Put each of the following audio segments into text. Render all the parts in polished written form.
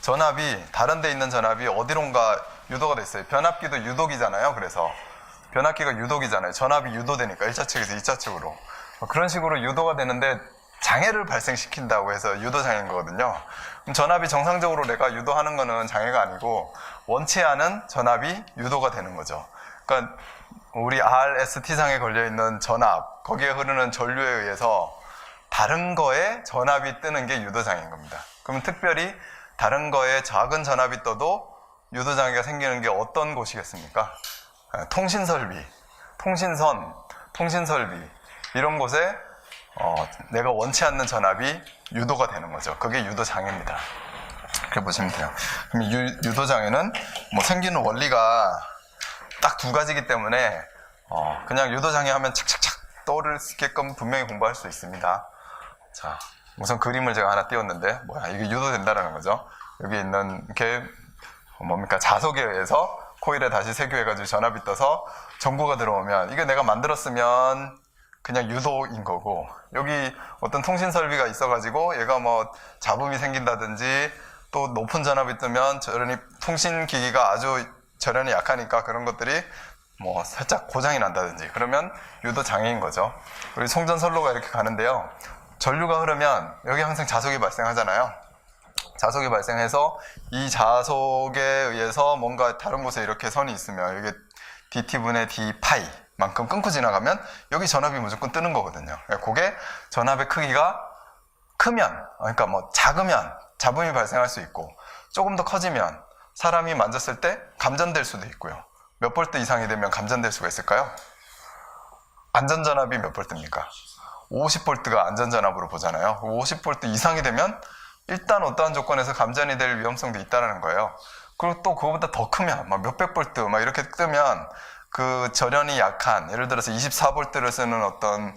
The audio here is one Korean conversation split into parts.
전압이 다른 데 있는 전압이 어디론가 유도가 돼 있어요. 변압기도 유도기잖아요. 그래서 변압기가 유도기잖아요. 전압이 유도되니까 1차측에서 2차측으로 그런 식으로 유도가 되는데 장애를 발생시킨다고 해서 유도장애인 거거든요. 그럼 전압이 정상적으로 내가 유도하는 거는 장애가 아니고 원치 않은 전압이 유도가 되는 거죠. 그러니까 우리 RST상에 걸려있는 전압, 거기에 흐르는 전류에 의해서 다른 거에 전압이 뜨는 게 유도장애인 겁니다. 그럼 특별히 다른 거에 작은 전압이 떠도 유도장애가 생기는 게 어떤 곳이겠습니까? 통신설비, 통신선, 통신설비 이런 곳에 내가 원치 않는 전압이 유도가 되는 거죠. 그게 유도장애입니다. 이렇게 보시면 돼요. 그럼 유도장애는 뭐 생기는 원리가 딱 두 가지이기 때문에 그냥 유도장애 하면 착착착 떠오를 수 있게끔 분명히 공부할 수 있습니다. 자, 우선 그림을 제가 하나 띄웠는데 뭐야 이게 유도된다라는 거죠. 여기 있는 이렇게 뭡니까 자석에 의해서 코일에 다시 세교해가지고 전압이 떠서 전구가 들어오면 이게 내가 만들었으면 그냥 유도인 거고 여기 어떤 통신 설비가 있어가지고 얘가 뭐 잡음이 생긴다든지 또 높은 전압이 뜨면 저런이 통신 기기가 아주 절연이 약하니까 그런 것들이 뭐 살짝 고장이 난다든지 그러면 유도 장애인 거죠. 우리 송전선로가 이렇게 가는데요. 전류가 흐르면 여기 항상 자석이 발생하잖아요. 자석이 발생해서 이 자석에 의해서 뭔가 다른 곳에 이렇게 선이 있으면 이게 dt분의 d 파이 만큼 끊고 지나가면 여기 전압이 무조건 뜨는 거거든요. 그게 전압의 크기가 크면 그러니까 뭐 작으면 잡음이 발생할 수 있고 조금 더 커지면 사람이 만졌을 때 감전될 수도 있고요. 몇 볼트 이상이 되면 감전될 수가 있을까요? 안전전압이 몇 볼트입니까? 50볼트가 안전전압으로 보잖아요. 50볼트 이상이 되면 일단 어떠한 조건에서 감전이 될 위험성도 있다는 거예요. 그리고 또 그거보다 더 크면 막 몇백 볼트 막 이렇게 뜨면 그 절연이 약한 예를 들어서 24볼트를 쓰는 어떤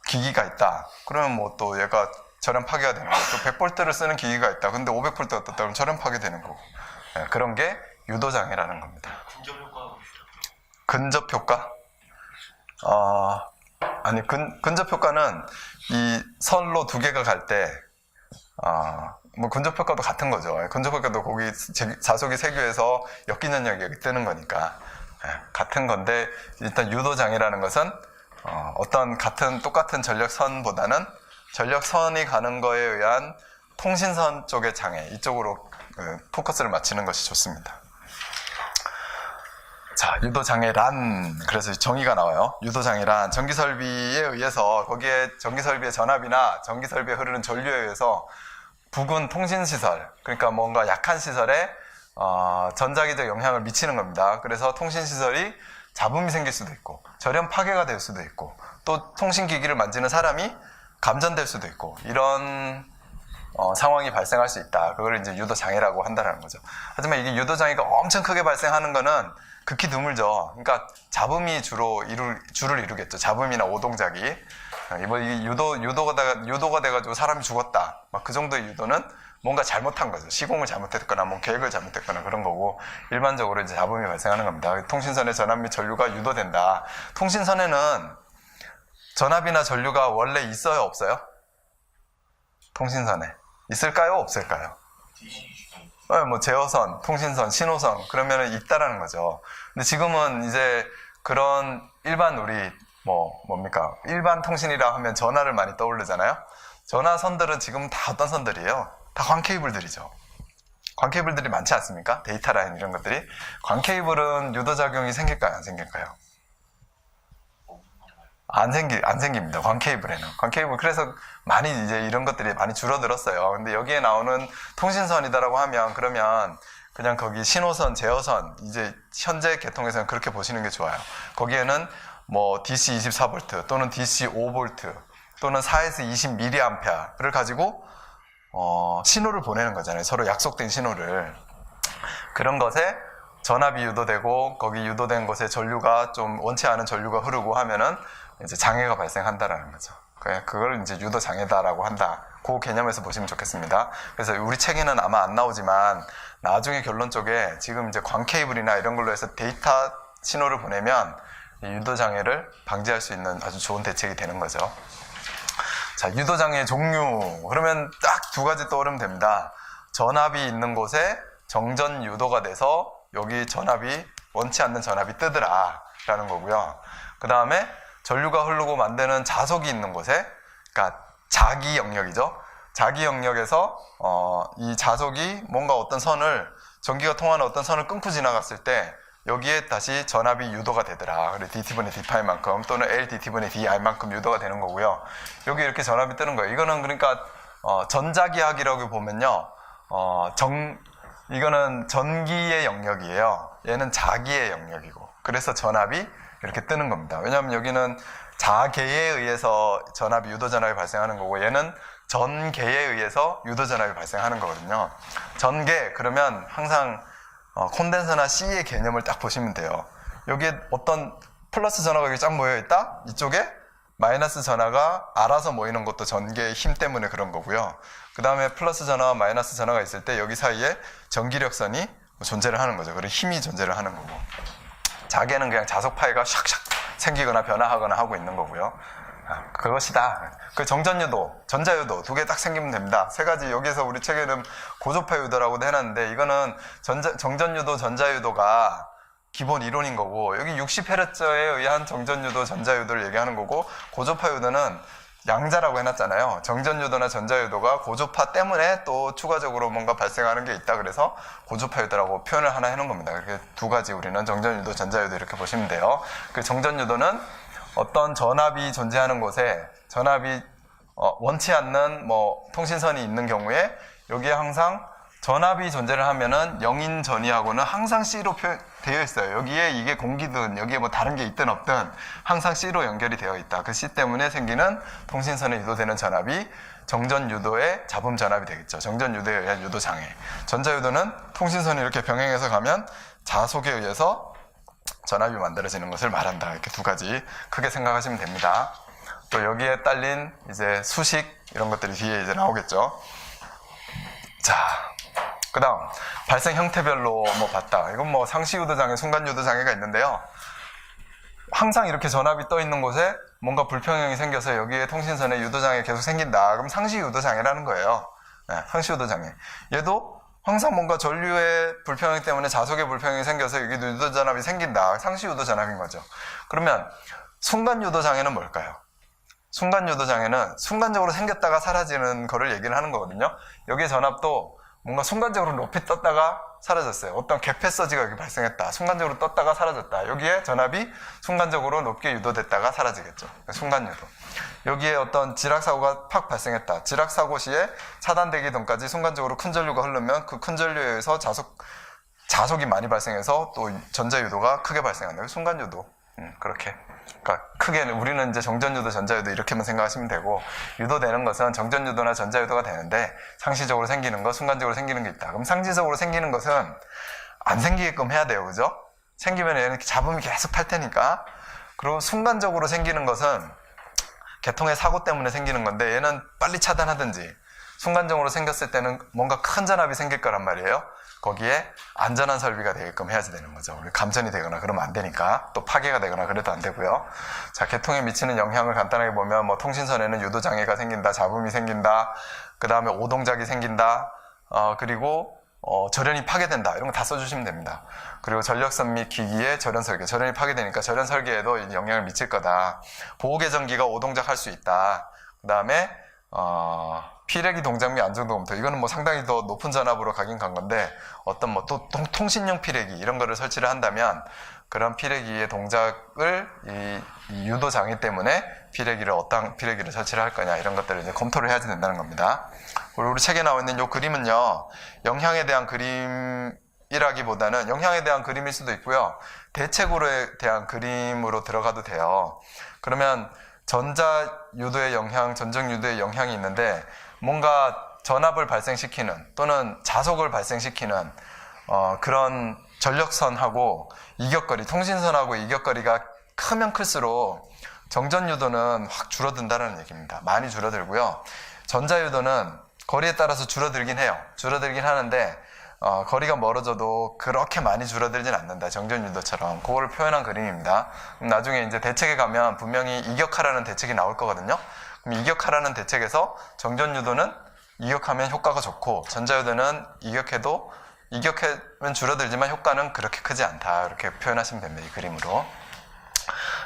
기기가 있다. 그러면 뭐 또 얘가 절연 파괴가 되는 거고 또 100볼트를 쓰는 기기가 있다. 근데 500볼트가 떴다 그러면 절연 파괴되는 거고 그런 게 유도장애라는 겁니다. 근접 효과가 근접 효과? 아니 근접 효과는 이 선로 두 개가 갈 때 뭐 근접 효과도 같은 거죠. 근접 효과도 거기 자석이 세교해서 역기전력이 뜨는 거니까 같은 건데 일단 유도장애라는 것은 어떤 똑같은 전력선보다는 전력선이 가는 거에 의한 통신선 쪽의 장애 이쪽으로 포커스를 맞추는 것이 좋습니다. 자, 유도장애란 그래서 정의가 나와요. 유도장애란 전기설비에 의해서 거기에 전기설비의 전압이나 전기설비에 흐르는 전류에 의해서 부근 통신시설 그러니까 뭔가 약한 시설에 전자기적 영향을 미치는 겁니다. 그래서 통신시설이 잡음이 생길 수도 있고 절연 파괴가 될 수도 있고 또 통신기기를 만지는 사람이 감전될 수도 있고 이런 상황이 발생할 수 있다. 그걸 이제 유도장애라고 한다는 거죠. 하지만 이게 유도장애가 엄청 크게 발생하는 거는 극히 드물죠. 그러니까 잡음이 주를 이루겠죠. 잡음이나 오동작이. 이게 유도가 돼가지고 사람이 죽었다. 막 그 정도의 유도는 뭔가 잘못한 거죠. 시공을 잘못했거나 뭐 계획을 잘못했거나 그런 거고 일반적으로 이제 잡음이 발생하는 겁니다. 통신선의 전압 및 전류가 유도된다. 통신선에는 전압이나 전류가 원래 있어요, 없어요? 통신선에 있을까요, 없을까요? 뭐 제어선, 통신선, 신호선 그러면은 있다라는 거죠. 근데 지금은 이제 그런 일반 우리 뭡니까? 일반 통신이라 하면 전화를 많이 떠오르잖아요. 전화선들은 지금 다 어떤 선들이에요? 다 광케이블들이죠. 광케이블들이 많지 않습니까? 데이터 라인 이런 것들이. 광케이블은 유도작용이 생길까요? 안 생길까요? 안 생깁니다. 광케이블에는. 광케이블, 그래서 많이 이제 이런 것들이 많이 줄어들었어요. 근데 여기에 나오는 통신선이다라고 하면, 그러면 그냥 거기 신호선, 제어선, 이제 현재 계통에서는 그렇게 보시는 게 좋아요. 거기에는 뭐 DC 24V 또는 DC 5V 또는 4에서 20mA를 가지고, 신호를 보내는 거잖아요. 서로 약속된 신호를. 그런 것에 전압이 유도되고, 거기 유도된 곳에 전류가 좀 원치 않은 전류가 흐르고 하면은 이제 장애가 발생한다라는 거죠. 그걸 이제 유도장애다라고 한다. 그 개념에서 보시면 좋겠습니다. 그래서 우리 책에는 아마 안 나오지만 나중에 결론 쪽에 지금 이제 광케이블이나 이런 걸로 해서 데이터 신호를 보내면 유도장애를 방지할 수 있는 아주 좋은 대책이 되는 거죠. 자, 유도장애 종류. 그러면 딱 두 가지 떠오르면 됩니다. 전압이 있는 곳에 정전 유도가 돼서 여기 전압이 원치 않는 전압이 뜨더라 라는 거고요. 그 다음에 전류가 흐르고 만드는 자석이 있는 곳에, 그러니까 자기 영역이죠. 자기 영역에서 이 자석이 뭔가 어떤 선을, 전기가 통하는 어떤 선을 끊고 지나갔을 때 여기에 다시 전압이 유도가 되더라. 그래서 dT분의 d파이만큼 또는 L dT분의 di만큼 유도가 되는 거고요. 여기 이렇게 전압이 뜨는 거예요. 이거는 그러니까 전자기학이라고 보면요, 이거는 전기의 영역이에요. 얘는 자기의 영역이고, 그래서 전압이 이렇게 뜨는 겁니다. 왜냐하면 여기는 자계에 의해서 전압이, 유도전압이 발생하는 거고, 얘는 전계에 의해서 유도전압이 발생하는 거거든요. 전계, 그러면 항상 콘덴서나 C의 개념을 딱 보시면 돼요. 여기에 어떤 플러스 전하가 여기 쫙 모여있다? 이쪽에 마이너스 전하가 알아서 모이는 것도 전개의 힘 때문에 그런 거고요. 그 다음에 플러스 전하와 마이너스 전하가 있을 때 여기 사이에 전기력선이 존재를 하는 거죠. 그리고 힘이 존재를 하는 거고. 자개는 그냥 자석 파이가 샥샥 생기거나 변화하거나 하고 있는 거고요. 그것이다. 그 정전유도, 전자유도 두 개 딱 생기면 됩니다. 세 가지, 여기에서 우리 책에는 고조파 유도라고도 해놨는데, 이거는 정전유도, 전자유도가 기본 이론인 거고, 여기 60Hz에 의한 정전유도, 전자유도를 얘기하는 거고, 고조파 유도는 양자라고 해놨잖아요. 정전유도나 전자유도가 고조파 때문에 또 추가적으로 뭔가 발생하는 게 있다. 그래서 고조파 유도라고 표현을 하나 해놓은 겁니다. 이렇게 두 가지 우리는 정전유도, 전자유도 이렇게 보시면 돼요. 그 정전유도는 어떤 전압이 존재하는 곳에 전압이 원치 않는 통신선이 있는 경우에 여기에 항상 전압이 존재를 하면은 영인 전이하고는 항상 C로 되어 있어요. 여기에 이게 공기든 여기에 뭐 다른 게 있든 없든 항상 C로 연결이 되어 있다. 그 C 때문에 생기는 통신선에 유도되는 전압이 정전유도의 잡음 전압이 되겠죠. 정전유도에 의한 유도장애. 전자유도는 통신선이 이렇게 병행해서 가면 자속에 의해서 전압이 만들어지는 것을 말한다. 이렇게 두 가지 크게 생각하시면 됩니다. 또 여기에 딸린 이제 수식 이런 것들이 뒤에 이제 나오겠죠. 자, 그 다음 발생 형태별로 봤다. 이건 상시유도장애, 순간유도장애가 있는데요. 항상 이렇게 전압이 떠 있는 곳에 뭔가 불평형이 생겨서 여기에 통신선에 유도장애 계속 생긴다. 그럼 상시유도장애라는 거예요. 네, 상시유도장애. 얘도 항상 뭔가 전류의 불평형 때문에 자석의 불평형이 생겨서 여기 유도전압이 생긴다. 상시유도전압인 거죠. 그러면 순간유도장애는 뭘까요? 순간유도장애는 순간적으로 생겼다가 사라지는 거를 얘기를 하는 거거든요. 여기에 전압도 뭔가 순간적으로 높이 떴다가 사라졌어요. 어떤 갭패서지가 여기 발생했다. 순간적으로 떴다가 사라졌다. 여기에 전압이 순간적으로 높게 유도됐다가 사라지겠죠. 순간유도. 여기에 어떤 지락사고가 팍 발생했다. 지락사고 시에 차단되기 전까지 순간적으로 큰 전류가 흐르면 그 큰 전류에 의해서 자속이 많이 발생해서 또 전자유도가 크게 발생한다. 순간유도. 그렇게. 그러니까 크게는 우리는 이제 정전유도, 전자유도 이렇게만 생각하시면 되고, 유도되는 것은 정전유도나 전자유도가 되는데 상시적으로 생기는 것, 순간적으로 생기는 게 있다. 그럼 상시적으로 생기는 것은 안 생기게끔 해야 돼요. 그죠? 생기면 얘는 잡음이 계속 탈 테니까. 그리고 순간적으로 생기는 것은 계통의 사고 때문에 생기는 건데, 얘는 빨리 차단하든지 순간적으로 생겼을 때는 뭔가 큰 전압이 생길 거란 말이에요. 거기에 안전한 설비가 되게끔 해야지 되는 거죠. 우리 감전이 되거나 그러면 안 되니까, 또 파괴가 되거나 그래도 안 되고요. 자, 계통에 미치는 영향을 간단하게 보면 통신선에는 유도장애가 생긴다, 잡음이 생긴다, 그 다음에 오동작이 생긴다, 그리고 절연이 파괴된다. 이런 거 다 써주시면 됩니다. 그리고 전력선 및 기기의 절연 설계, 절연이 파괴되니까 절연 설계에도 영향을 미칠 거다. 보호계전기가 오동작할 수 있다. 그 다음에 피레기 동작 및 안정도 검토. 이거는 상당히 더 높은 전압으로 가긴 간 건데, 어떤 또 통신용 피레기 이런 거를 설치를 한다면 그런 피레기의 동작을 이 유도 장애 때문에 어떤 피레기를 설치를 할 거냐, 이런 것들을 이제 검토를 해야 된다는 겁니다. 그리고 우리 책에 나와 있는 이 그림은요, 영향에 대한 그림이라기보다는 영향에 대한 그림일 수도 있고요, 대책으로에 대한 그림으로 들어가도 돼요. 그러면 전자유도의 영향, 전정유도의 영향이 있는데, 뭔가 전압을 발생시키는 또는 자속을 발생시키는 그런 전력선하고 이격거리, 통신선하고 이격거리가 크면 클수록 정전유도는 확 줄어든다는 얘기입니다. 많이 줄어들고요. 전자유도는 거리에 따라서 줄어들긴 해요. 줄어들긴 하는데 거리가 멀어져도 그렇게 많이 줄어들진 않는다. 정전유도처럼. 그거를 표현한 그림입니다. 그럼 나중에 이제 대책에 가면 분명히 이격하라는 대책이 나올 거거든요. 그럼 이격하라는 대책에서 정전유도는 이격하면 효과가 좋고, 전자유도는 이격하면 줄어들지만 효과는 그렇게 크지 않다. 이렇게 표현하시면 됩니다. 이 그림으로.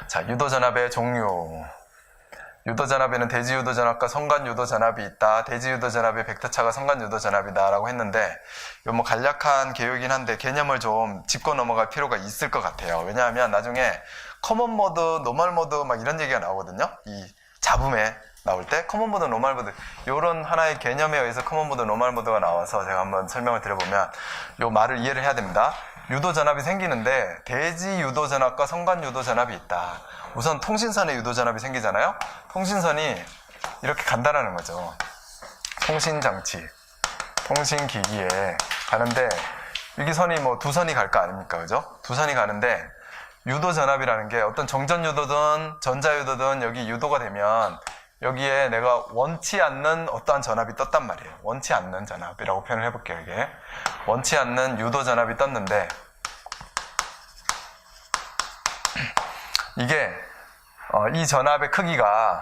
자, 유도전압의 종류. 유도전압에는 대지유도전압과 성간유도전압이 있다. 대지유도전압의 벡터차가 성간유도전압이다 라고 했는데, 이거 뭐 간략한 개요이긴 한데 개념을 좀 짚고 넘어갈 필요가 있을 것 같아요. 왜냐하면 나중에 커먼 모드, 노멀 모드 막 이런 얘기가 나오거든요. 이 잡음에 나올 때 커먼 모드, 노멀 모드 이런 하나의 개념에 의해서 커먼 모드, 노멀 모드가 나와서 제가 한번 설명을 드려보면 이 말을 이해를 해야 됩니다. 유도전압이 생기는데 대지유도전압과 성간유도전압이 있다. 우선 통신선에 유도전압이 생기잖아요. 통신선이 이렇게 간다라는 거죠. 통신장치, 통신기기에 가는데 여기 선이 뭐 두 선이 갈 거 아닙니까? 그죠? 두 선이 가는데 유도전압이라는 게 어떤 정전유도든 전자유도든 여기 유도가 되면 여기에 내가 원치 않는 어떠한 전압이 떴단 말이에요. 원치 않는 전압이라고 표현을 해볼게요. 이게 원치 않는 유도전압이 떴는데 이게 이 전압의 크기가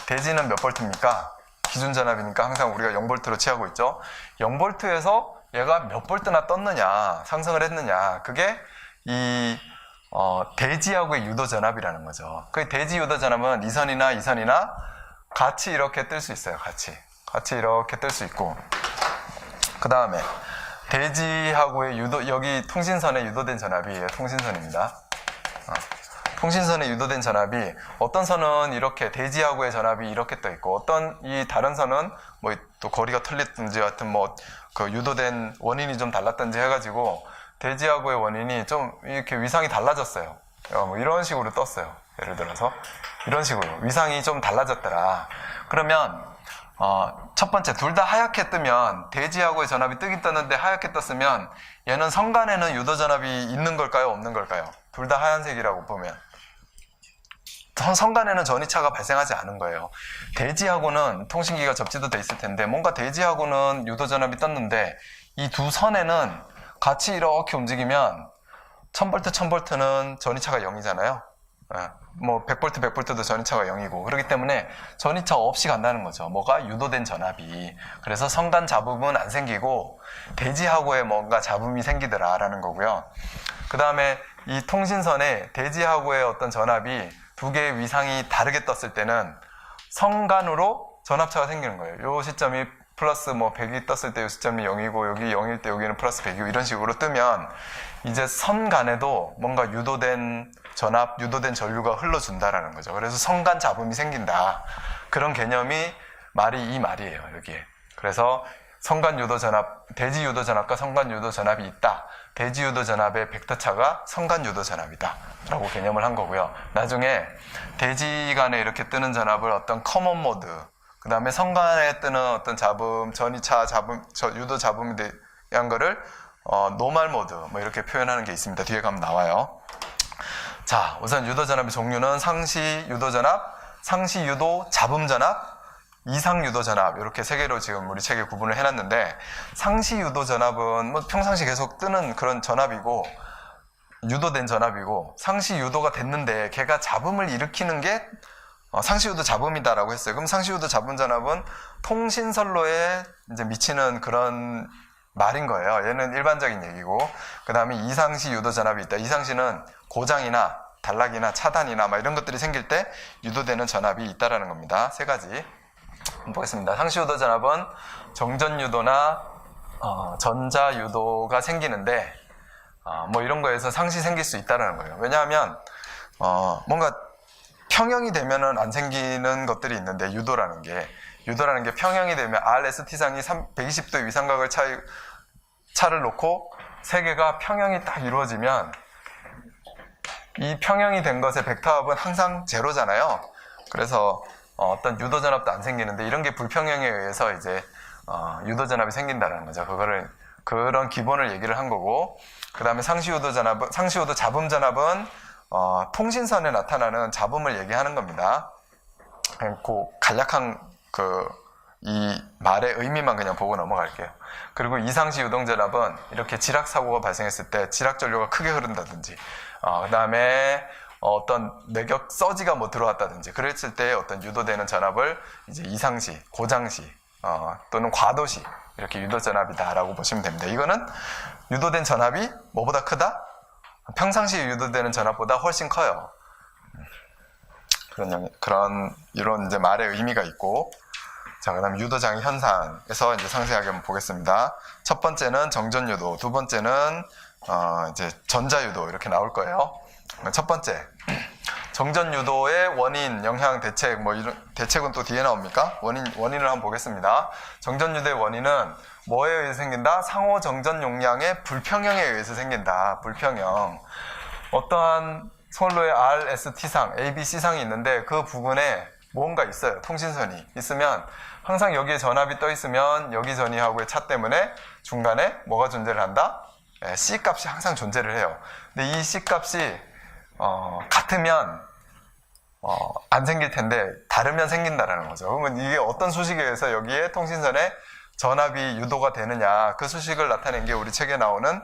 대지는 몇 볼트입니까? 기준 전압이니까 항상 우리가 0볼트로 취하고 있죠. 0볼트에서 얘가 몇 볼트나 떴느냐, 상승을 했느냐, 그게 이 대지하고의 유도전압이라는 거죠. 그 대지 유도전압은 이선이나 이선이나 같이 이렇게 뜰 수 있어요. 같이 이렇게 뜰 수 있고, 그 다음에 대지하고의 여기 통신선에 유도된 전압이 통신선입니다. 통신선에 유도된 전압이 어떤 선은 이렇게 대지하고의 전압이 이렇게 떠 있고, 어떤 이 다른 선은 뭐 또 거리가 틀렸든지 하여튼 뭐 그 유도된 원인이 좀 달랐든지 해가지고 대지하고의 원인이 좀 이렇게 위상이 달라졌어요. 뭐 이런 식으로 떴어요. 예를 들어서 이런 식으로 위상이 좀 달라졌더라. 그러면 첫 번째 둘 다 하얗게 뜨면 대지하고의 전압이 뜨긴 떴는데 하얗게 떴으면 얘는 성간에는 유도전압이 있는 걸까요? 없는 걸까요? 둘 다 하얀색이라고 보면 성간에는 전이차가 발생하지 않은 거예요. 대지하고는 통신기가 접지도 돼 있을 텐데 뭔가 대지하고는 유도전압이 떴는데 이 두 선에는 같이 이렇게 움직이면 1000V, 1000V는 전이차가 0이잖아요. 뭐 100V, 100V도 전이차가 0이고 그렇기 때문에 전이차 없이 간다는 거죠. 뭐가 유도된 전압이. 그래서 성간 잡음은 안 생기고 대지하고에 뭔가 잡음이 생기더라라는 거고요. 그 다음에 이 통신선에 대지하고의 어떤 전압이 두 개의 위상이 다르게 떴을 때는 성간으로 전압차가 생기는 거예요. 이 시점이 플러스 뭐 100이 떴을 때 이 시점이 0이고 여기 0일 때 여기는 플러스 100이고 이런 식으로 뜨면 이제 선간에도 뭔가 유도된 전압, 유도된 전류가 흘러준다라는 거죠. 그래서 성간 잡음이 생긴다. 그런 개념이 이 말이에요. 여기에. 그래서 성간 유도 전압, 대지 유도 전압과 성간 유도 전압이 있다. 대지 유도 전압의 벡터차가 성간 유도 전압이다. 라고 개념을 한 거고요. 나중에 대지 간에 이렇게 뜨는 전압을 어떤 커먼 모드, 그 다음에 성간에 뜨는 어떤 잡음, 전이차 잡음, 유도 잡음에 대한 거를 노멀 모드, 뭐 이렇게 표현하는 게 있습니다. 뒤에 가면 나와요. 자, 우선 유도 전압의 종류는 상시 유도 전압, 상시 유도 잡음 전압, 이상 유도 전압 이렇게 세 개로 지금 우리 책에 구분을 해놨는데 상시 유도 전압은 뭐 평상시 계속 뜨는 그런 전압이고 유도된 전압이고 상시 유도가 됐는데 걔가 잡음을 일으키는 게 상시 유도 잡음이다라고 했어요. 그럼 상시 유도 잡음 전압은 통신선로에 이제 미치는 그런 말인 거예요. 얘는 일반적인 얘기고 그 다음에 이상시 유도 전압이 있다. 이상시는 고장이나 단락이나 차단이나 막 이런 것들이 생길 때 유도되는 전압이 있다라는 겁니다. 세 가지. 보겠습니다. 상시 유도 전압은 정전 유도나 전자 유도가 생기는데 뭐 이런 거에서 상시 생길 수 있다는 거예요. 왜냐하면 뭔가 평형이 되면은 안 생기는 것들이 있는데 유도라는 게 평형이 되면 RST상이 120도 위상각을 차를 놓고 세 개가 평형이 딱 이루어지면 이 평형이 된 것의 벡터합은 항상 제로잖아요. 그래서 어떤 유도전압도 안 생기는데 이런 게 불평형에 의해서 이제 유도전압이 생긴다는 거죠. 그런 기본을 얘기를 한 거고 그 다음에 상시유도 잡음 전압은 통신선에 나타나는 잡음을 얘기하는 겁니다. 그 간략한 이 말의 의미만 그냥 보고 넘어갈게요. 그리고 이상시 유동전압은 이렇게 지락 사고가 발생했을 때 지락 전류가 크게 흐른다든지 그 다음에 어떤 내격 서지가 뭐 들어왔다든지 그랬을 때 어떤 유도되는 전압을 이제 이상시, 고장시 또는 과도시 이렇게 유도 전압이다라고 보시면 됩니다. 이거는 유도된 전압이 뭐보다 크다? 평상시에 유도되는 전압보다 훨씬 커요. 그런 이런 이제 말의 의미가 있고, 자, 그다음 유도장애 현상에서 이제 상세하게 한번 보겠습니다. 첫 번째는 정전 유도, 두 번째는 이제 전자 유도 이렇게 나올 거예요. 첫 번째, 정전 유도의 원인, 영향, 대책, 뭐 이런 대책은 또 뒤에 나옵니까? 원인을 한번 보겠습니다. 정전 유도의 원인은 뭐에 의해서 생긴다? 상호 정전 용량의 불평형에 의해서 생긴다. 불평형. 어떠한 선로에 R, S, T상, A, B, C상이 있는데 그 부분에 뭔가 있어요. 통신선이 있으면 항상 여기에 전압이 떠 있으면 여기 전이하고의 차 때문에 중간에 뭐가 존재를 한다? C 값이 항상 존재를 해요. 근데 이 C 값이 같으면 안 생길 텐데 다르면 생긴다라는 거죠. 그러면 이게 어떤 수식에 의해서 여기에 통신선에 전압이 유도가 되느냐, 그 수식을 나타낸 게 우리 책에 나오는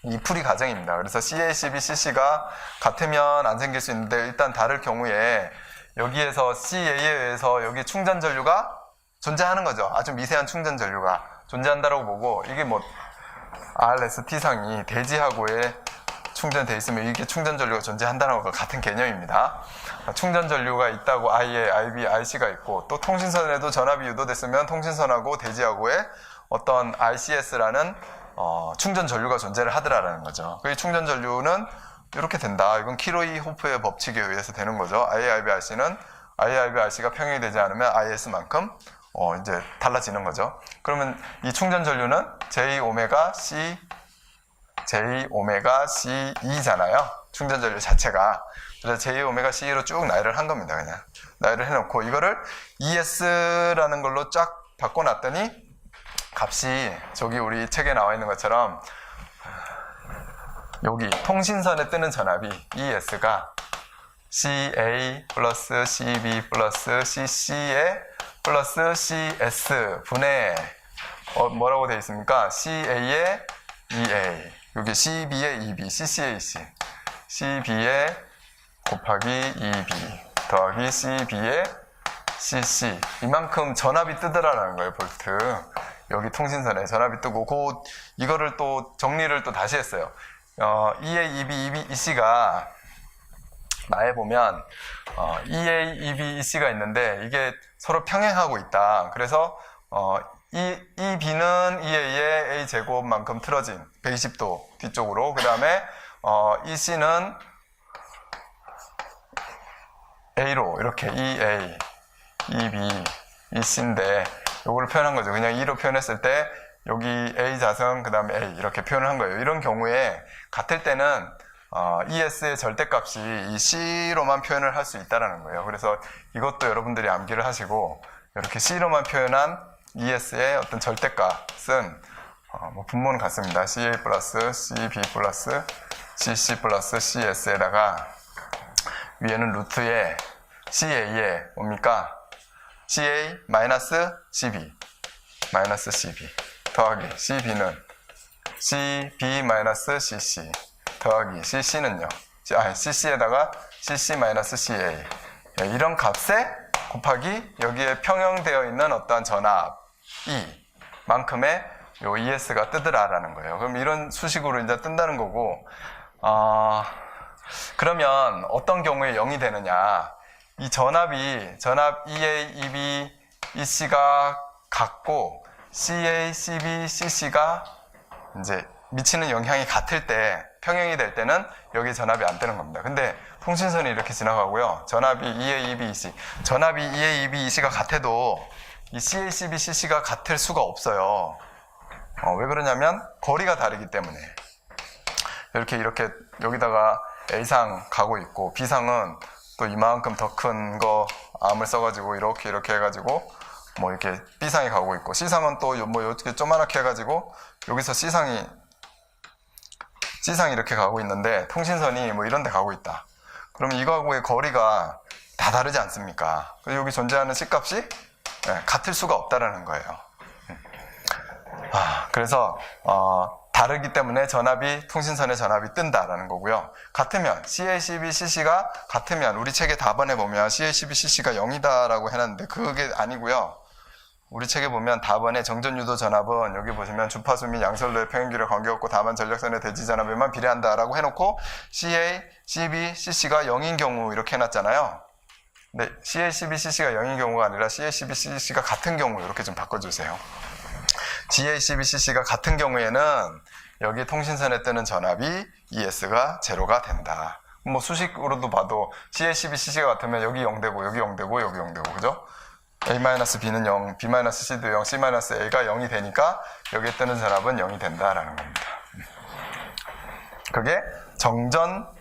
이 풀이 과정입니다. 그래서 CA, CB, CC가 같으면 안 생길 수 있는데 일단 다를 경우에 여기에서 CA에 의해서 여기 충전 전류가 존재하는 거죠. 아주 미세한 충전 전류가 존재한다라고 보고, 이게 뭐 RST상이 대지하고에 충전되어 있으면 이게 충전 전류가 존재한다는 것과 같은 개념입니다. 충전 전류가 있다고 IA, IB, IC가 있고, 또 통신선에도 전압이 유도됐으면 통신선하고 대지하고에 어떤 ICS라는 충전 전류가 존재를 하더라라는 거죠. 그 충전 전류는 이렇게 된다. 이건 키로이호프의 법칙에 의해서 되는 거죠. IAIB, RC는 IAIB, RC가 평형이 되지 않으면 IS만큼 이제 달라지는 거죠. 그러면 이 충전 전류는 JωCE잖아요. 충전 전류 자체가. 그래서 JωCE로 쭉 나열을 한 겁니다. 그냥 나열을 해놓고 이거를 ES라는 걸로 쫙 바꿔놨더니 값이 저기 우리 책에 나와 있는 것처럼 여기 통신선에 뜨는 전압이 ES가 CA 플러스 CB 플러스 CC에 플러스 CS 분의 뭐라고 되어 있습니까? CA에 EA, 여기 CB에 EB, CC에 C, CB에 곱하기 EB 더하기 CB에 CC, 이만큼 전압이 뜨더라라는 거예요. 볼트. 여기 통신선에 전압이 뜨고, 이거를 또 정리를 또 다시 했어요. EA, EB, EC가 나에 보면 EA, EB, EC가 있는데 이게 서로 평행하고 있다. 그래서 EB는 EA의 A 제곱만큼 틀어진 120도 뒤쪽으로, 그 다음에 EC는 A로 이렇게 EA, EB, EC인데 요거를 표현한 거죠. 그냥 E로 표현했을 때 여기 A 자승 그 다음에 A 이렇게 표현을 한 거예요. 이런 경우에 같을 때는 ES의 절대값이 이 C로만 표현을 할 수 있다는 거예요. 그래서 이것도 여러분들이 암기를 하시고, 이렇게 C로만 표현한 ES의 어떤 절대값은 뭐 분모는 같습니다. CA 플러스 CB 플러스 CC 플러스 CS에다가 위에는 루트에 CA에 뭡니까? CA 마이너스 CB 마이너스 CB 더하기 CB는 CB 마이너스 CC 더하기 CC는요, CC에다가 CC 마이너스 CA, 이런 값에 곱하기 여기에 평형되어 있는 어떠한 전압 E 만큼의 요 ES가 뜨더라라는 거예요. 그럼 이런 수식으로 이제 뜬다는 거고, 그러면 어떤 경우에 0이 되느냐? 이 전압 EA, EB, EC가 같고 CA, CB, CC가 이제 미치는 영향이 같을 때, 평형이 될 때는 여기 전압이 안 뜨는 겁니다. 근데 통신선이 이렇게 지나가고요. 전압이 EA, EB, EC, 전압이 EA, EB, EC가 같아도 이 CA, CB, CC가 같을 수가 없어요. 왜 그러냐면 거리가 다르기 때문에. 이렇게 여기다가 A상 가고 있고, B상은 또 이만큼 더 큰 거 암을 써가지고 이렇게 해가지고 뭐 이렇게 B상이 가고 있고, C상은 또 뭐 이렇게 조그맣게 해가지고 여기서 C상이 이렇게 가고 있는데 통신선이 뭐 이런 데 가고 있다. 그러면 이거하고의 거리가 다 다르지 않습니까? 여기 존재하는 C값이 같을 수가 없다라는 거예요. 그래서 다르기 때문에 통신선의 전압이 뜬다라는 거고요. 같으면 CA, CB, CC가 같으면 우리 책에 답안에 보면 CA, CB, CC가 0이다라고 해놨는데 그게 아니고요. 우리 책에 보면 답안에 정전유도 전압은 여기 보시면 주파수 및 양선로의 평행距離관계없고 다만 전력선의 대지 전압에만 비례한다라고 해놓고 CA, CB, CC가 0인 경우 이렇게 해놨잖아요. 근데 CA, CB, CC가 0인 경우가 아니라 CA, CB, CC가 같은 경우 이렇게 좀 바꿔주세요. CA, CB, CC가 같은 경우에는 여기 통신선에 뜨는 전압이 ES가 제로가 된다. 뭐 수식으로도 봐도 CA, CB, CC가 같으면 여기 0되고 여기 0되고 여기 0되고 그죠? A-B는 0, B-C도 0, C-A가 0이 되니까 여기에 뜨는 전압은 0이 된다라는 겁니다. 그게 정전,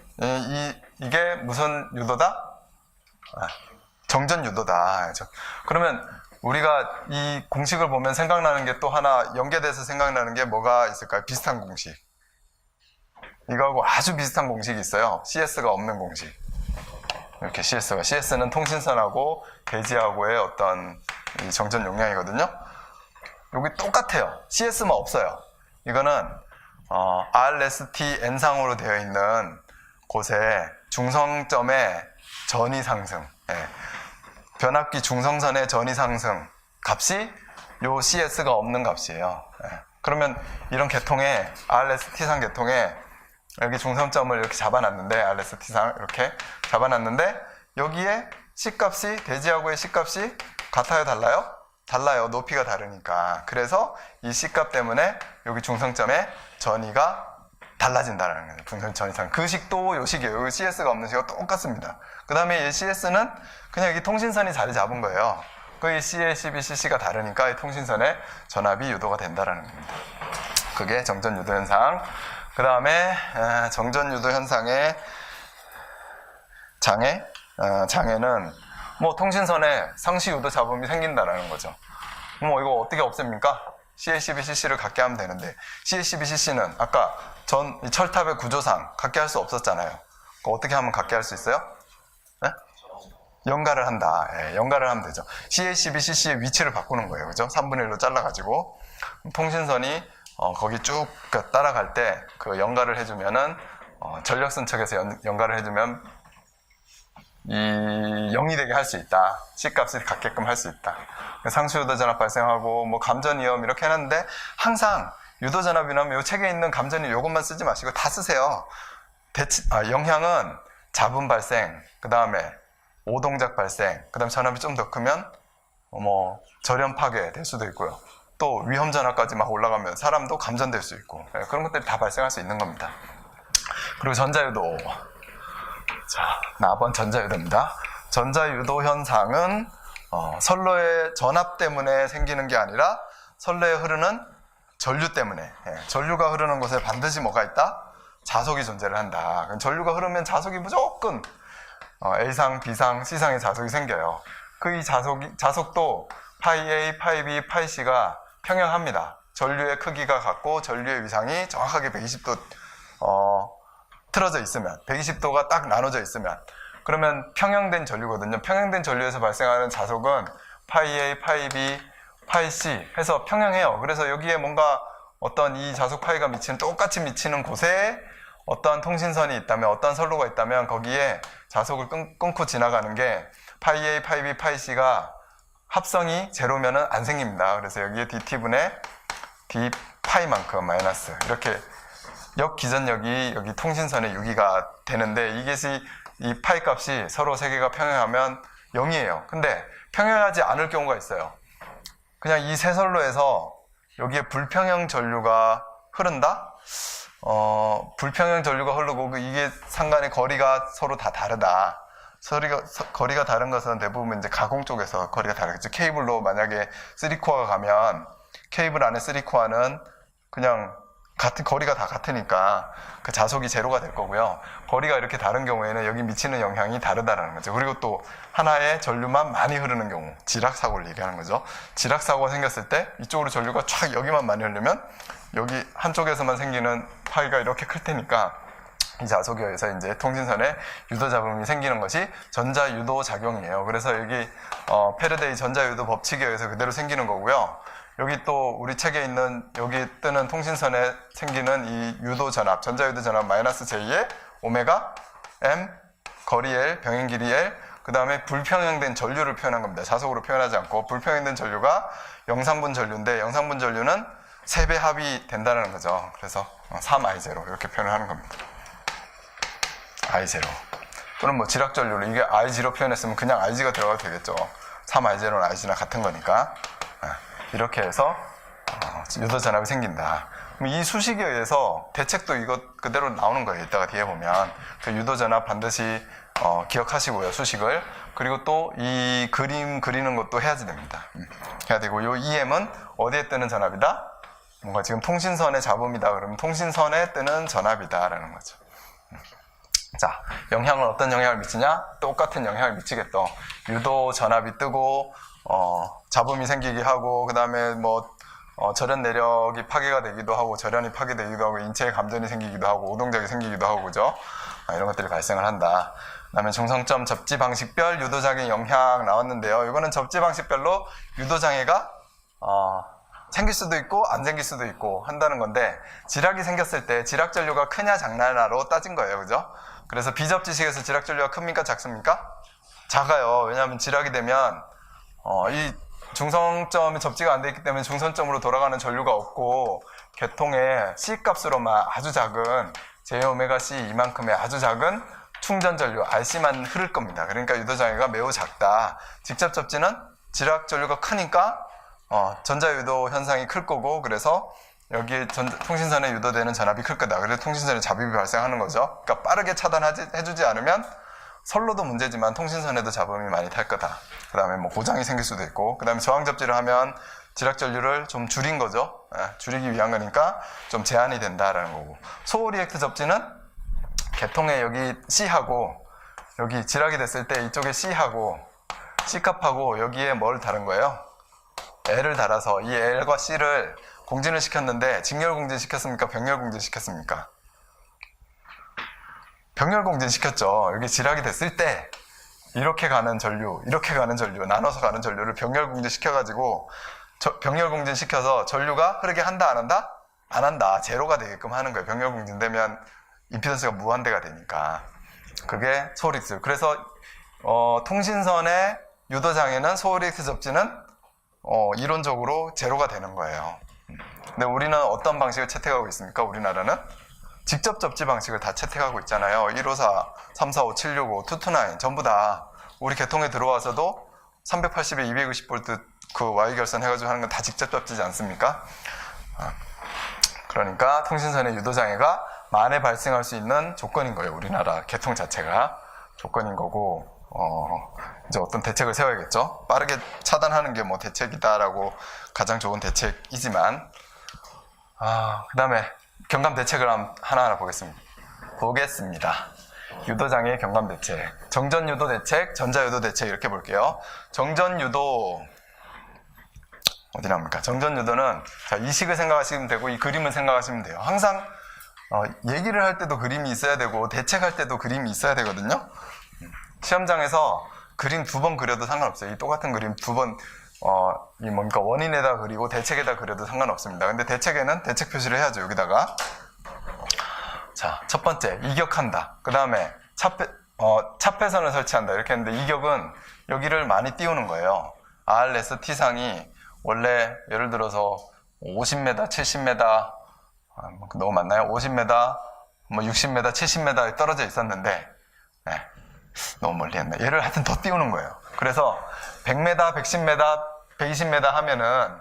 이게 무슨 유도다? 정전 유도다. 그러면 우리가 이 공식을 보면 생각나는 게 또 하나 연계돼서 생각나는 게 뭐가 있을까요? 비슷한 공식. 이거하고 아주 비슷한 공식이 있어요. CS가 없는 공식. 이렇게 CS는 통신선하고 대지하고의 어떤 이 정전 용량이거든요. 여기 똑같아요. CS만 없어요. 이거는 RST N상으로 되어 있는 곳에 중성점의 전위 상승, 변압기 중성선의 전위 상승 값이 요 CS가 없는 값이에요. 그러면 이런 계통에 RST상 계통에 여기 중성점을 이렇게 잡아놨는데 RST상 이렇게 잡아놨는데 여기에 C값이 대지하고의 C값이 같아요, 달라요? 달라요. 높이가 다르니까. 그래서 이 C값 때문에 여기 중성점의 전위가 달라진다는 거예요. 중성 전위상. 그 식도 요 식이에요. 여기 CS가 없는 식과 똑같습니다. 그 다음에 이 CS는 그냥 여기 통신선이 자리 잡은 거예요. 그 CA, CB, CC가 다르니까 이 통신선의 전압이 유도가 된다는 겁니다. 그게 정전 유도 현상. 그 다음에 정전 유도 현상의 장애는 뭐 통신선에 상시 유도 잡음이 생긴다는 거죠. 뭐 이거 어떻게 없앱니까? CA, CB, CC를 갖게 하면 되는데 CA, CB, CC는 아까 이 철탑의 구조상 갖게 할 수 없었잖아요. 어떻게 하면 갖게 할 수 있어요? 네? 연가를 한다. 연가를 하면 되죠. CA, CB, CC의 위치를 바꾸는 거예요. 그죠? 3분의 1로 잘라가지고 통신선이 거기 쭉 따라갈 때 그 연가를 해주면은 전력선 측에서 연가를 해주면 이 0이 되게 할 수 있다. C값을 갖게끔 할 수 있다. 상수 유도 전압 발생하고 뭐 감전 위험 이렇게 해놨는데 항상 유도 전압이라면 이 책에 있는 감전이 요것만 쓰지 마시고 다 쓰세요. 영향은 잡음 발생, 그 다음에 오동작 발생, 그 다음에 전압이 좀 더 크면 뭐 절연 파괴 될 수도 있고요. 또 위험 전압까지 막 올라가면 사람도 감전될 수 있고 그런 것들이 다 발생할 수 있는 겁니다. 그리고 전자유도. 자, 4번 전자유도입니다. 전자유도 현상은 선로의 전압 때문에 생기는 게 아니라 선로에 흐르는 전류 때문에 전류가 흐르는 곳에 반드시 뭐가 있다? 자석이 존재를 한다. 전류가 흐르면 자석이 무조건 A상, B상, C상의 자석이 생겨요. 그 이 자석도 파이 A, 파이 B, 파이 C가 평행합니다. 전류의 크기가 같고 전류의 위상이 정확하게 120도 틀어져 있으면 120도가 딱 나눠져 있으면 그러면 평형된 전류거든요. 평형된 전류에서 발생하는 자석은 파이 A, 파이 B, 파이 C 해서 평형해요. 그래서 여기에 뭔가 어떤 이 자석 파이가 똑같이 미치는 곳에 어떠한 통신선이 있다면 어떠한 선로가 있다면 거기에 자석을 끊고 지나가는 게 파이 A, 파이 B, 파이 C가 합성이 제로면은 안 생깁니다. 그래서 여기에 dt분의 d 파이만큼 마이너스 이렇게 역기전력이 여기 통신선의 유기가 되는데 이것이 이 파이 값이 서로 세 개가 평행하면 0이에요. 근데 평행하지 않을 경우가 있어요. 그냥 이 세 선로에서 여기에 불평형 전류가 흐른다? 불평형 전류가 흐르고 이게 상간의 거리가 서로 다 다르다. 거리가 다른 것은 대부분 이제 가공 쪽에서 거리가 다르겠죠. 케이블로 만약에 3코어가 가면 케이블 안에 3코어는 그냥 거리가 다 같으니까 그 자석이 제로가 될 거고요. 거리가 이렇게 다른 경우에는 여기 미치는 영향이 다르다라는 거죠. 그리고 또 하나의 전류만 많이 흐르는 경우, 지락사고를 얘기하는 거죠. 지락사고가 생겼을 때 이쪽으로 전류가 쫙 여기만 많이 흐르면 여기 한쪽에서만 생기는 파이가 이렇게 클 테니까 이 자석에 의해서 이제 통신선에 유도 잡음이 생기는 것이 전자유도 작용이에요. 그래서 여기 페르데이 전자유도 법칙에 의해서 그대로 생기는 거고요. 여기 또 우리 책에 있는 여기 뜨는 통신선에 생기는 이 유도 전압, 전자유도 전압 마이너스 J에 오메가 M 거리 L, 병행 길이 L, 그 다음에 불평형된 전류를 표현한 겁니다. 자석으로 표현하지 않고 불평형된 전류가 영상분 전류인데 영상분 전류는 3배 합이 된다는 거죠. 그래서 3I0 이렇게 표현을 하는 겁니다. I0 또는 뭐 지락 전류를 이게 I0 표현했으면 그냥 IG가 들어가도 되겠죠. 3I0는 IG나 같은 거니까 이렇게 해서 유도 전압이 생긴다. 이 수식에 의해서 대책도 이것 그대로 나오는 거예요. 이따가 뒤에 보면 그 유도 전압 반드시 기억하시고요. 수식을. 그리고 또 이 그림 그리는 것도 해야지 됩니다. 해야 되고 요 EM은 어디에 뜨는 전압이다? 뭔가 지금 통신선의 잡음이다. 그러면 통신선에 뜨는 전압이다라는 거죠. 자, 영향을 어떤 영향을 미치냐? 똑같은 영향을 미치겠죠. 유도 전압이 뜨고 잡음이 생기게 하고 그 다음에 뭐 절연 내력이 파괴가 되기도 하고 절연이 파괴되기도 하고 인체에 감전이 생기기도 하고 오동작이 생기기도 하고 그죠? 이런 것들이 발생을 한다. 그 다음에 중성점 접지 방식별 유도장애 영향 나왔는데요. 이거는 접지 방식별로 유도장애가 생길 수도 있고 안 생길 수도 있고 한다는 건데 지락이 생겼을 때 지락 전류가 크냐 작냐로 따진 거예요. 그죠? 그래서 비접지식에서 지락 전류가 큽니까 작습니까? 작아요. 왜냐하면 지락이 되면 이 중성점이 접지가 안 돼 있기 때문에 중선점으로 돌아가는 전류가 없고 계통의 C값으로만 아주 작은 JωC 이만큼의 아주 작은 충전 전류 RC만 흐를 겁니다. 그러니까 유도장애가 매우 작다. 직접 접지는 지락 전류가 크니까 전자유도 현상이 클 거고 그래서 여기에 통신선에 유도되는 전압이 클 거다. 그래서 통신선에 잡음이 발생하는 거죠. 그러니까 빠르게 차단해주지 않으면 선로도 문제지만 통신선에도 잡음이 많이 탈 거다. 그 다음에 뭐 고장이 생길 수도 있고 그 다음에 저항 접지를 하면 지락 전류를 좀 줄인 거죠. 줄이기 위한 거니까 좀 제한이 된다라는 거고 소리액트 접지는 계통에 여기 C하고 여기 지락이 됐을 때 이쪽에 C하고 C값하고 여기에 뭘 다른 거예요? L을 달아서 이 L과 C를 공진을 시켰는데 직렬 공진 시켰습니까? 병렬 공진 시켰습니까? 병렬 공진 시켰죠. 여기 지락이 됐을 때 이렇게 가는 전류, 이렇게 가는 전류, 나눠서 가는 전류를 병렬 공진 시켜가지고 병렬 공진 시켜서 전류가 흐르게 한다 안 한다? 안 한다. 제로가 되게끔 하는 거예요. 병렬 공진 되면 임피던스가 무한대가 되니까. 그게 소홀익스. 그래서 통신선의 유도장애는 소홀익스 접지는 이론적으로 제로가 되는 거예요. 근데 우리는 어떤 방식을 채택하고 있습니까? 우리나라는 직접 접지 방식을 다 채택하고 있잖아요. 154, 345, 765, 229 전부 다 우리 계통에 들어와서도 380에 220V 그 Y 결선 해가지고 하는 건 다 직접 접지지 않습니까? 그러니까 통신선의 유도장애가 만에 발생할 수 있는 조건인 거예요. 우리나라 계통 자체가 조건인 거고 이제 어떤 대책을 세워야겠죠. 빠르게 차단하는 게 뭐 대책이다라고 가장 좋은 대책이지만 그 다음에 경감 대책을 하나하나 보겠습니다. 유도장애 경감 대책, 정전유도 대책, 전자유도 대책 이렇게 볼게요. 정전유도 어디 나옵니까? 정전유도는 자, 이 식을 생각하시면 되고 이 그림을 생각하시면 돼요. 항상 얘기를 할 때도 그림이 있어야 되고 대책할 때도 그림이 있어야 되거든요. 시험장에서 그림 2번 그려도 상관없어요. 이 똑같은 그림 2번 이 뭔가 원인에다 그리고 대책에다 그려도 상관없습니다. 근데 대책에는 대책 표시를 해야죠. 여기다가 자, 첫 번째 이격한다. 그 다음에 차폐선을 설치한다. 이렇게 했는데 이격은 여기를 많이 띄우는 거예요. RS T상이 원래 예를 들어서 50m, 70m 너무 많나요? 50m, 뭐 60m, 70m에 떨어져 있었는데 너무 멀리 했네. 얘를 하여튼 더 띄우는 거예요. 그래서 100m, 110m, 120m 하면은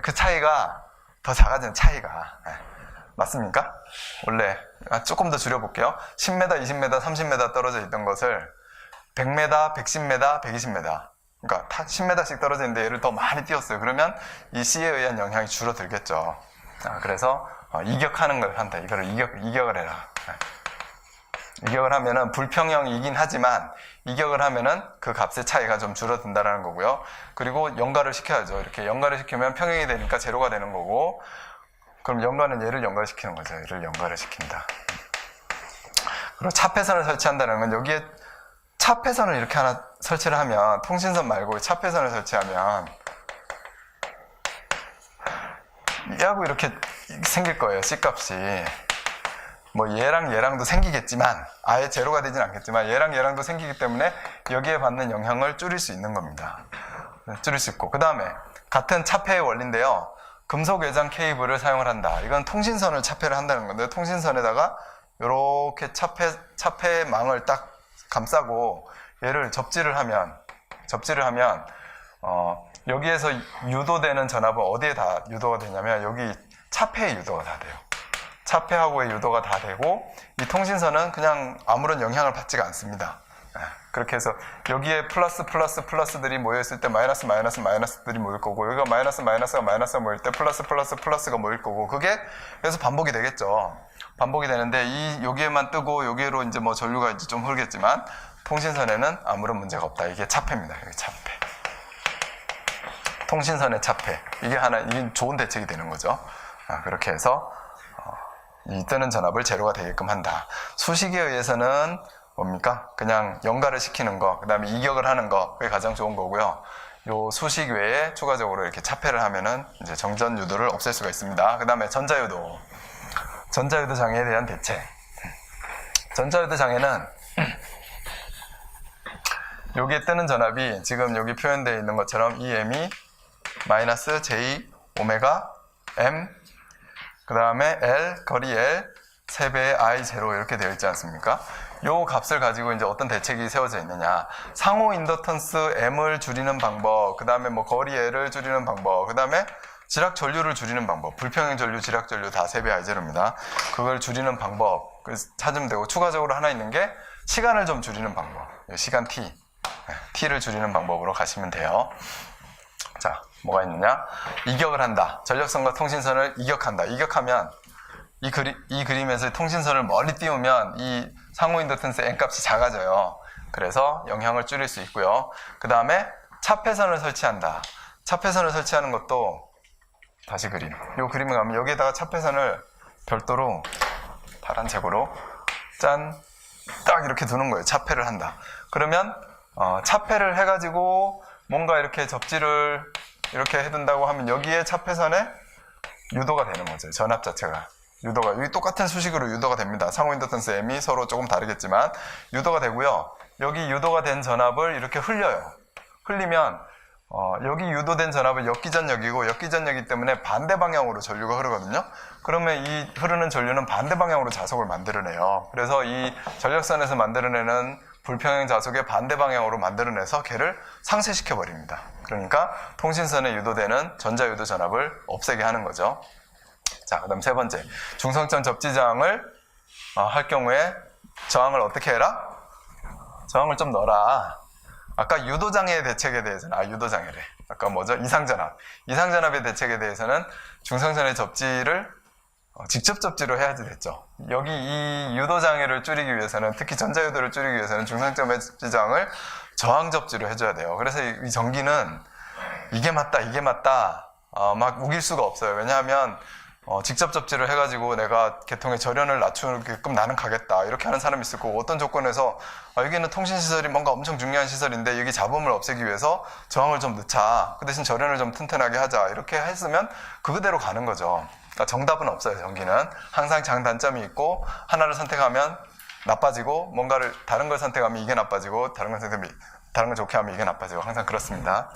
그 차이가 더 작아지는 차이가 맞습니까? 원래 조금 더 줄여볼게요. 10m, 20m, 30m 떨어져 있던 것을 100m, 110m, 120m 그러니까 10m씩 떨어져 있는데 얘를 더 많이 띄웠어요. 그러면 이 C에 의한 영향이 줄어들겠죠. 그래서 이격하는 걸 한다. 이거를 이격을 해라. 이격을 하면은 불평형이긴 하지만 이격을 하면은 그 값의 차이가 좀 줄어든다라는 거고요. 그리고 연가를 시켜야죠. 이렇게 연가를 시키면 평형이 되니까 제로가 되는 거고, 그럼 연가는 얘를 연가시키는 거죠. 얘를 연가를 시킨다. 그리고 차폐선을 설치한다는 건 여기에 차폐선을 이렇게 하나 설치를 하면 통신선 말고 차폐선을 설치하면 얘하고 이렇게 생길 거예요. C값이. 뭐 얘랑 얘랑도 생기겠지만 아예 제로가 되진 않겠지만 얘랑 얘랑도 생기기 때문에 여기에 받는 영향을 줄일 수 있는 겁니다. 줄일 수 있고 그 다음에 같은 차폐의 원리인데요. 금속 외장 케이블을 사용을 한다. 이건 통신선을 차폐를 한다는 건데 통신선에다가 이렇게 차폐망을 딱 감싸고 얘를 접지를 하면 여기에서 유도되는 전압은 어디에 다 유도가 되냐면 여기 차폐에 유도가 다 돼요. 차폐하고의 유도가 다 되고 이 통신선은 그냥 아무런 영향을 받지가 않습니다. 그렇게 해서 여기에 플러스들이 모여있을 때 마이너스들이 모일 거고 여기가 마이너스가 모일 때 플러스가 모일 거고 그게 그래서 반복이 되겠죠. 반복이 되는데 여기에만 뜨고 여기로 이제 뭐 전류가 이제 좀 흐르겠지만 통신선에는 아무런 문제가 없다. 이게 차폐입니다. 이게 차폐. 통신선의 차폐. 이게 좋은 대책이 되는 거죠. 그렇게 해서 이 뜨는 전압을 제로가 되게끔 한다. 수식에 의해서는 뭡니까? 그냥 연가를 시키는 거, 그 다음에 이격을 하는 거, 그게 가장 좋은 거고요. 요 수식 외에 추가적으로 이렇게 차폐를 하면은 이제 정전 유도를 없앨 수가 있습니다. 그 다음에 전자유도 장애에 대한 대책. 전자유도 장애는 여기에 뜨는 전압이 지금 여기 표현되어 있는 것처럼 EM이 마이너스 J 오메가 M 그 다음에 L 거리 L 3배의 I0 이렇게 되어 있지 않습니까? 요 값을 가지고 이제 어떤 대책이 세워져 있느냐. 상호 인덕턴스 M을 줄이는 방법, 그 다음에 뭐 거리 L을 줄이는 방법, 그 다음에 지락 전류를 줄이는 방법, 불평형 전류, 지락 전류 다 3배 I0입니다. 그걸 줄이는 방법 찾으면 되고 추가적으로 하나 있는 게 시간을 좀 줄이는 방법. 시간 T를 줄이는 방법으로 가시면 돼요. 자, 뭐가 있느냐? 이격을 한다. 전력선과 통신선을 이격한다. 이격하면 이 그림에서 통신선을 멀리 띄우면 이 상호 인덕턴스 N값이 작아져요. 그래서 영향을 줄일 수 있고요. 그 다음에 차폐선을 설치한다. 차폐선을 설치하는 것도 다시 이 그림을 가면 여기에다가 차폐선을 별도로 파란색으로 딱 이렇게 두는 거예요. 차폐를 한다. 그러면 차폐를 해가지고 뭔가 이렇게 접지를 이렇게 해둔다고 하면 여기에 차폐선에 유도가 되는 거죠. 전압 자체가. 여기 똑같은 수식으로 유도가 됩니다. 상호 인덕턴스 M이 서로 조금 다르겠지만 유도가 되고요. 여기 유도가 된 전압을 이렇게 흘려요. 흘리면 여기 유도된 전압은 역기전력이고 역기전력이기 때문에 반대 방향으로 전류가 흐르거든요. 그러면 이 흐르는 전류는 반대 방향으로 자속을 만들어내요. 그래서 이 전력선에서 만들어내는 불평형 자속의 반대 방향으로 만들어내서 걔를 상쇄시켜 버립니다. 그러니까 통신선에 유도되는 전자유도 전압을 없애게 하는 거죠. 자, 그 다음 세 번째. 중성점 접지 저항을 할 경우에 저항을 어떻게 해라? 저항을 좀 넣어라. 아까 유도장애의 대책에 대해서는, 유도장애래. 아까 뭐죠? 이상전압. 이상전압의 대책에 대해서는 중성선의 접지를 직접 접지로 해야지 됐죠. 여기 이 유도장애를 줄이기 위해서는, 특히 전자유도를 줄이기 위해서는 중성점 접지 저항을 저항 접지로 해줘야 돼요. 그래서 이 전기는 이게 맞다, 막 우길 수가 없어요. 왜냐하면 직접 접지를 해가지고 내가 계통의 절연을 낮추게끔 나는 가겠다 이렇게 하는 사람이 있을 거고 어떤 조건에서 여기는 통신시설이 뭔가 엄청 중요한 시설인데 여기 잡음을 없애기 위해서 저항을 좀 넣자 그 대신 절연을 좀 튼튼하게 하자 이렇게 했으면 그대로 가는 거죠. 그러니까 정답은 없어요. 전기는 항상 장단점이 있고 하나를 선택하면 나빠지고 뭔가를 다른 걸 선택하면 이게 나빠지고 다른 걸 좋게 하면 이게 나빠지고 항상 그렇습니다.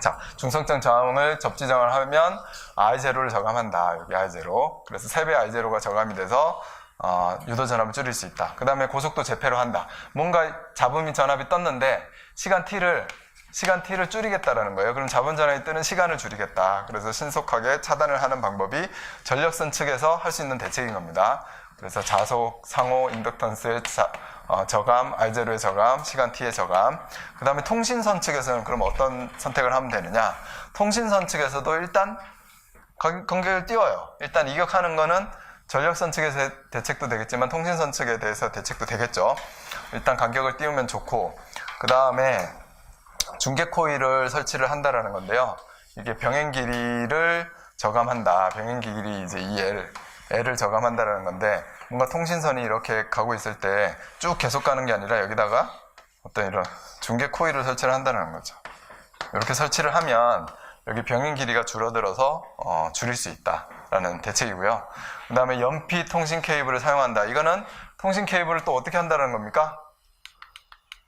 자, 중성점 저항을 접지정을 하면 I0를 저감한다. 여기 I0. 그래서 3배 I0가 저감이 돼서 유도 전압을 줄일 수 있다. 그 다음에 고속도 재폐로 한다. 뭔가 잡음이 전압이 떴는데 시간 T를 줄이겠다라는 거예요. 그럼 잡음 전압이 뜨는 시간을 줄이겠다. 그래서 신속하게 차단을 하는 방법이 전력선 측에서 할 수 있는 대책인 겁니다. 그래서 자속, 상호, 인덕턴스의 저감, I0의 저감, 시간 T의 저감. 그 다음에 통신선 측에서는 그럼 어떤 선택을 하면 되느냐. 통신선 측에서도 일단 간격을 띄워요. 일단 이격하는 거는 전력선 측에서 대책도 되겠지만 통신선 측에 대해서 대책도 되겠죠. 일단 간격을 띄우면 좋고 그 다음에 중계 코일을 설치를 한다라는 건데요. 이게 병행 길이를 저감한다. 병행 길이 이제 L을 저감한다라는 건데 뭔가 통신선이 이렇게 가고 있을 때 쭉 계속 가는 게 아니라 여기다가 어떤 이런 중계 코일을 설치를 한다는 거죠. 이렇게 설치를 하면 여기 병행 길이가 줄어들어서 줄일 수 있다. 라는 대책이고요. 그 다음에 연피 통신 케이블을 사용한다. 이거는 통신 케이블을 또 어떻게 한다는 겁니까?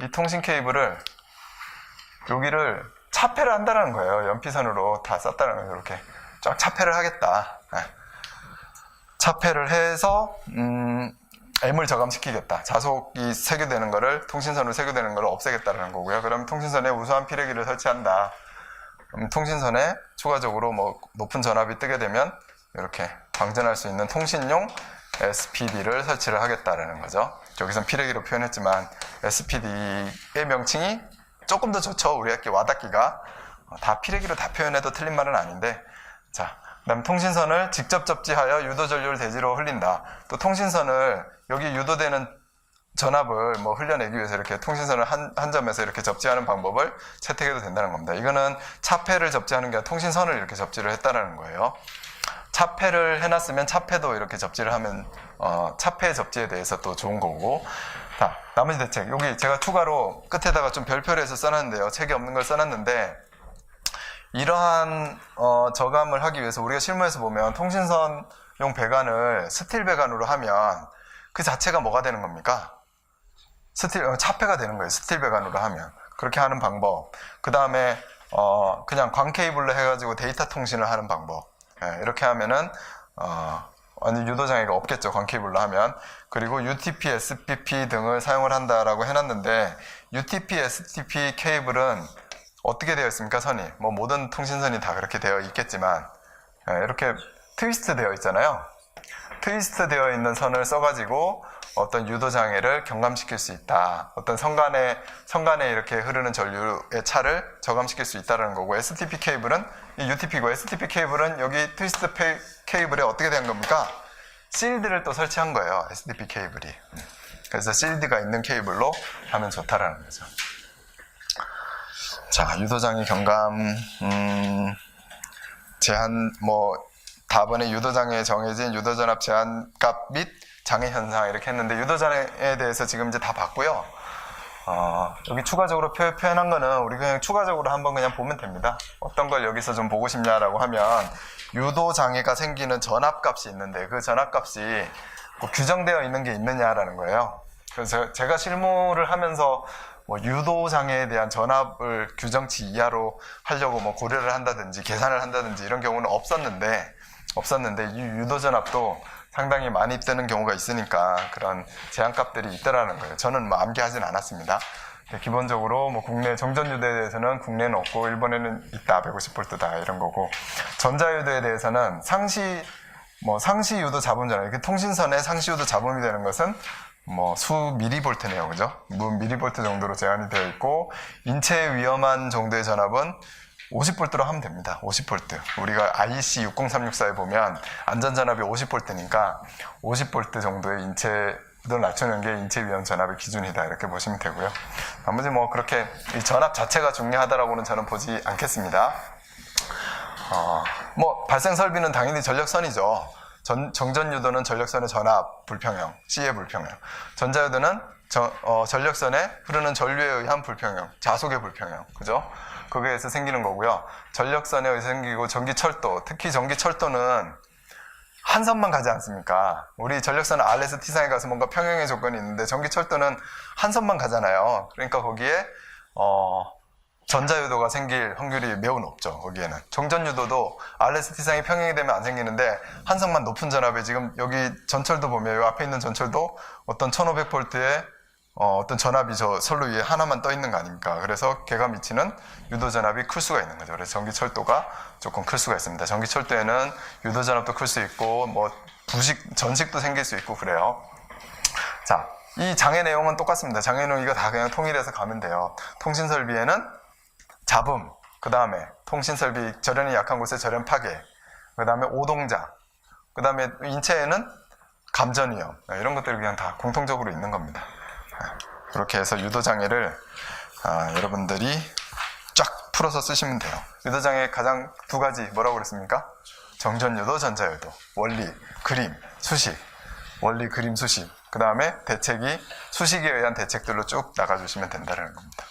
이 통신 케이블을 여기를 차폐를 한다는 거예요. 연피선으로 다 썼다는 거예요. 이렇게 쫙 차폐를 하겠다. 차폐를 해서 M을 저감시키겠다. 자속이 세교되는 거를, 통신선으로 세교되는 거를 없애겠다는 거고요. 그럼 통신선에 우수한 피레기를 설치한다. 통신선에 추가적으로 뭐 높은 전압이 뜨게 되면 이렇게 방전할 수 있는 통신용 SPD를 설치를 하겠다라는 거죠. 여기선 피레기로 표현했지만 SPD의 명칭이 조금 더 좋죠. 우리 학교 와닿기가 다 피레기로 다 표현해도 틀린 말은 아닌데, 자, 그다음 통신선을 직접 접지하여 유도 전류를 대지로 흘린다. 또 통신선을 여기 유도되는 전압을 뭐 흘려내기 위해서 이렇게 통신선을 한 점에서 이렇게 접지하는 방법을 채택해도 된다는 겁니다. 이거는 차폐를 접지하는 게 아니라 통신선을 이렇게 접지를 했다는 거예요. 차폐를 해놨으면 차폐도 이렇게 접지를 하면 차폐 접지에 대해서 또 좋은 거고. 자, 나머지 대책. 여기 제가 추가로 끝에다가 좀 별표를 해서 써놨는데요. 책이 없는 걸 써놨는데, 이러한 저감을 하기 위해서 우리가 실무에서 보면 통신선용 배관을 스틸 배관으로 하면 그 자체가 뭐가 되는 겁니까? 차폐가 되는 거예요. 스틸 배관으로 하면. 그렇게 하는 방법. 그 다음에 그냥 광 케이블로 해가지고 데이터 통신을 하는 방법. 이렇게 하면은 완전 유도 장애가 없겠죠. 광 케이블로 하면. 그리고 UTP, SPP 등을 사용을 한다라고 해놨는데, UTP, STP 케이블은 어떻게 되어 있습니까? 선이. 뭐 모든 통신선이 다 그렇게 되어 있겠지만, 이렇게 트위스트 되어 있잖아요. 트위스트 되어 있는 선을 써가지고 어떤 유도 장애를 경감시킬 수 있다. 어떤 선간에 이렇게 흐르는 전류의 차를 저감시킬 수 있다는 거고, STP 케이블은, 이 UTP고 STP 케이블은 여기 트위스트 케이블에 어떻게 된 겁니까? 실드를 또 설치한 거예요. STP 케이블이. 그래서 실드가 있는 케이블로 하면 좋다라는 거죠. 자, 유도장애 경감, 제한, 답안에 유도장애에 정해진 유도전압 제한값 및 장애 현상 이렇게 했는데, 유도장애에 대해서 지금 이제 다 봤고요. 여기 추가적으로 표현한 거는 우리 그냥 추가적으로 한번 그냥 보면 됩니다. 어떤 걸 여기서 좀 보고 싶냐라고 하면, 유도장애가 생기는 전압값이 있는데 그 전압값이 뭐 규정되어 있는 게 있느냐라는 거예요. 그래서 제가 실무를 하면서 유도장애에 대한 전압을 규정치 이하로 하려고 고려를 한다든지 계산을 한다든지 이런 경우는 없었는데 이 유도전압도 상당히 많이 뜨는 경우가 있으니까 그런 제한값들이 있더라는 거예요. 저는 암기하진 않았습니다. 기본적으로 국내 정전유도에 대해서는 국내는 없고 일본에는 있다, 150V다 이런 거고, 전자유도에 대해서는 상시 유도 자범잖아요. 통신선의 상시 유도 자범이 되는 것은 수 미리볼트네요. 그죠? 미리볼트 정도로 제한이 되어 있고, 인체에 위험한 정도의 전압은 50V로 하면 됩니다. 50V. 우리가 IEC 60364에 보면 안전전압이 50V니까 50V 정도의 인체를 낮추는 게 인체 위험 전압의 기준이다. 이렇게 보시면 되고요. 나머지 그렇게 이 전압 자체가 중요하다라고는 저는 보지 않겠습니다. 발생 설비는 당연히 전력선이죠. 정전유도는 전력선의 전압 불평형, C의 불평형. 전자유도는 전력선에 흐르는 전류에 의한 불평형, 자속의 불평형. 그죠? 그거에 의해서 생기는 거고요. 전력선에 의해서 생기고, 전기철도, 특히 전기철도는 한 선만 가지 않습니까? 우리 전력선은 RS T상에 가서 뭔가 평형의 조건이 있는데, 전기철도는 한 선만 가잖아요. 그러니까 거기에 전자유도가 생길 확률이 매우 높죠. 거기에는 정전유도도 RS T상이 평형이 되면 안 생기는데, 한 선만 높은 전압에, 지금 여기 전철도 보면 이 앞에 있는 전철도 어떤 1500V의 어떤 전압이 저 선로 위에 하나만 떠 있는 거 아닙니까? 그래서 걔가 미치는 유도전압이 클 수가 있는 거죠. 그래서 전기철도가 조금 클 수가 있습니다. 전기철도에는 유도전압도 클 수 있고, 전식도 생길 수 있고 그래요. 자, 이 장애 내용은 똑같습니다. 장애 내용 이거 다 그냥 통일해서 가면 돼요. 통신설비에는 잡음, 그 다음에 통신설비 절연이 약한 곳에 절연 파괴, 그 다음에 오동자, 그 다음에 인체에는 감전위험, 이런 것들이 그냥 다 공통적으로 있는 겁니다. 그렇게 해서 유도장애를 여러분들이 쫙 풀어서 쓰시면 돼요. 유도장애 가장 두 가지 뭐라고 그랬습니까? 정전유도, 전자유도, 원리, 그림, 수식. 원리, 그림, 수식. 그 다음에 대책이 수식에 의한 대책들로 쭉 나가주시면 된다는 겁니다.